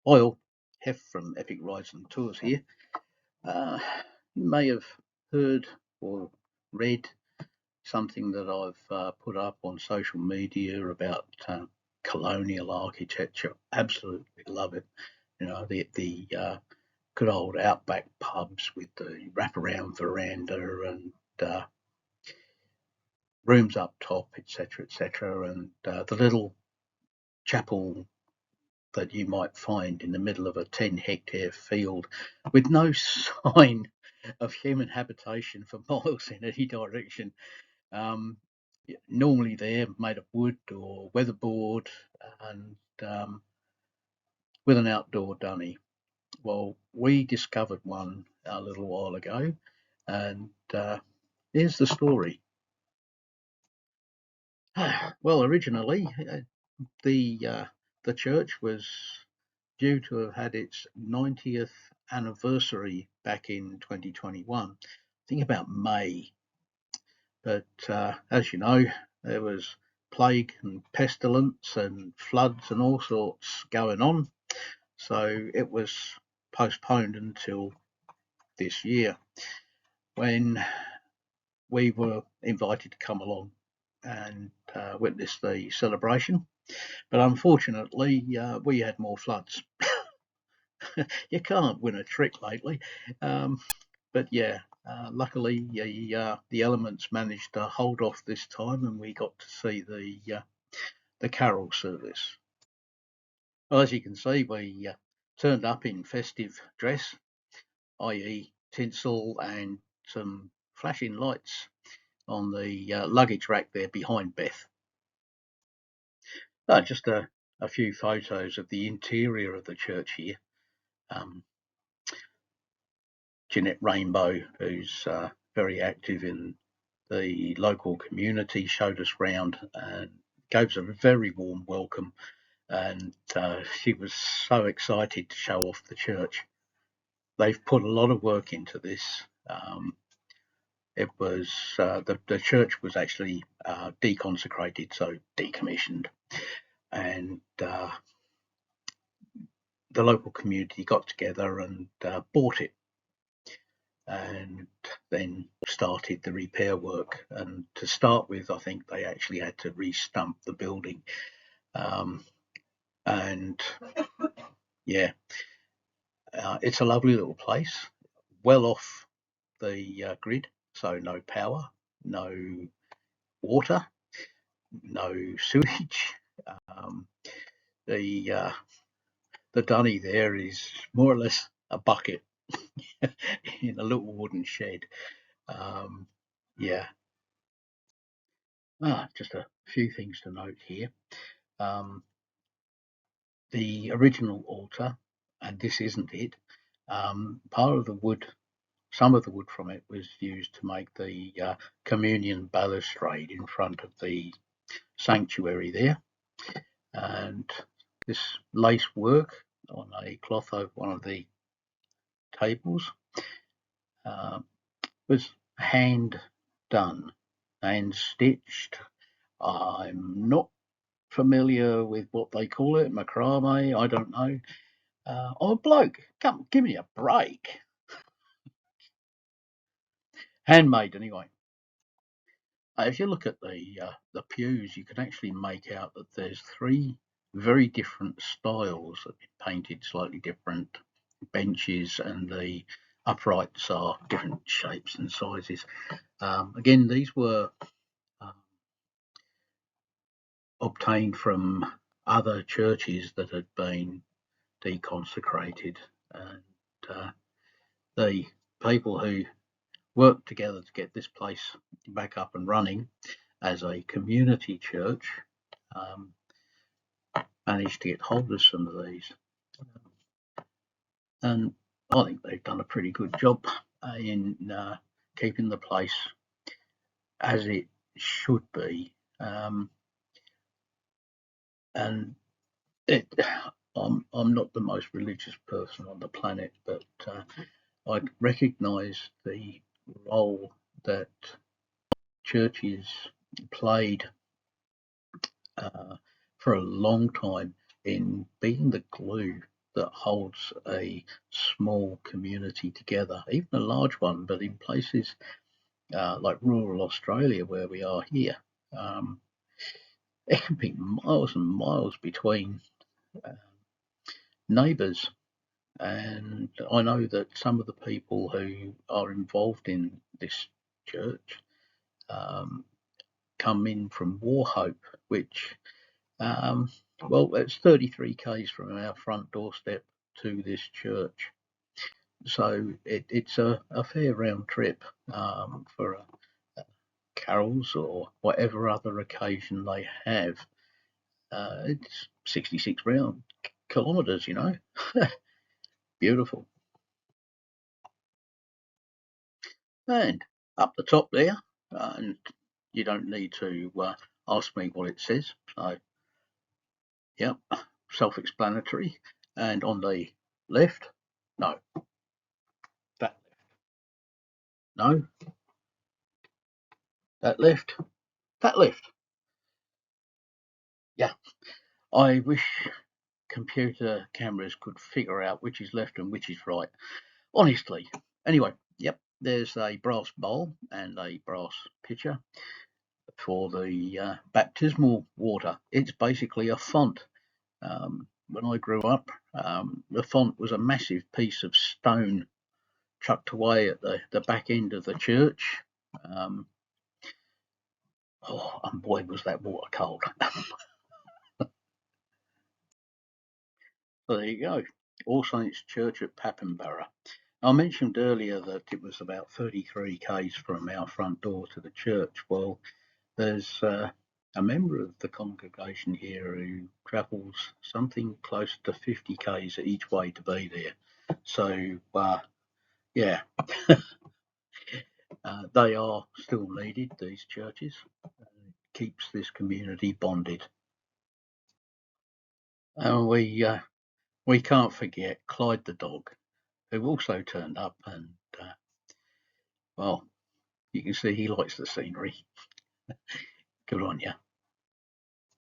Oil, Hef from Epic Rides and Tours here. You may have heard or read something that I've put up on social media about colonial architecture. Absolutely love it. You know, the good old outback pubs with the wraparound veranda and rooms up top, etc., and the little chapel that you might find in the middle of a 10-hectare field with no sign of human habitation for miles in any direction. Um, Normally they're made of wood or weatherboard and with an outdoor dunny. Well, we discovered one a little while ago, and here's the story. Well, originally the church was due to have had its 90th anniversary back in 2021. I think about May. But as you know, there was plague and pestilence and floods and all sorts going on. So it was postponed until this year when we were invited to come along and witness the celebration. But unfortunately, we had more floods. You can't win a trick lately. But yeah, luckily the elements managed to hold off this time, and we got to see the carol service. Well, as you can see, we turned up in festive dress, i.e., tinsel and some flashing lights on the luggage rack there behind Beth. Just a few photos of the interior of the church here. Jeanette Rainbow, who's very active in the local community, showed us round and gave us a very warm welcome. And she was so excited to show off the church. They've put a lot of work into this. It was the church was actually deconsecrated, so decommissioned, and the local community got together and bought it, and then started the repair work. And to start with, I think they actually had to re-stump the building, and yeah, it's a lovely little place, well off the grid, so no power, no water, no sewage. The dunny there is more or less a bucket in a little wooden shed. Yeah. Just a few things to note here. The original altar, and this isn't it, part of the wood, some of the wood from it was used to make the communion balustrade in front of the sanctuary there. And this lace work on a cloth over one of the tables was hand done and stitched. I'm not familiar with what they call it, macrame, I don't know. Oh, bloke, come, give me a break. Handmade anyway. If you look at the pews, you can actually make out that there's three very different styles that have been painted slightly different benches, and the uprights are different shapes and sizes. Again, these were obtained from other churches that had been deconsecrated, and the people who worked together to get this place back up and running as a community church managed to get hold of some of these, and I think they've done a pretty good job in keeping the place as it should be. And I'm not the most religious person on the planet, but I recognise the role that churches played for a long time in being the glue that holds a small community together, even a large one, but in places like rural Australia where we are here, there can be miles and miles between uh, neighbours. And I know that some of the people who are involved in this church um, come in from Warhope, which, well, it's 33 k's from our front doorstep to this church. So it's a fair round trip for carols or whatever other occasion they have. It's 66 round kilometres, you know. Beautiful. And up the top there, and you don't need to ask me what it says. So, yep, self-explanatory. And on the left, no, that no, that left, that left. Yeah, I wish computer cameras could figure out which is left and which is right. Honestly. Anyway, yep, there's a brass bowl and a brass pitcher for the baptismal water. It's basically a font. When I grew up, the font was a massive piece of stone chucked away at the back end of the church. Um, oh, and boy, was that water cold. So there you go. All Saints Church at Papenborough. I mentioned earlier that it was about 33 k's from our front door to the church. Well, there's a member of the congregation here who travels something close to 50 k's each way to be there. So, yeah, they are still needed, these churches. Keeps this community bonded. And we can't forget Clyde the dog, who also turned up, and well, you can see he likes the scenery. Good on you.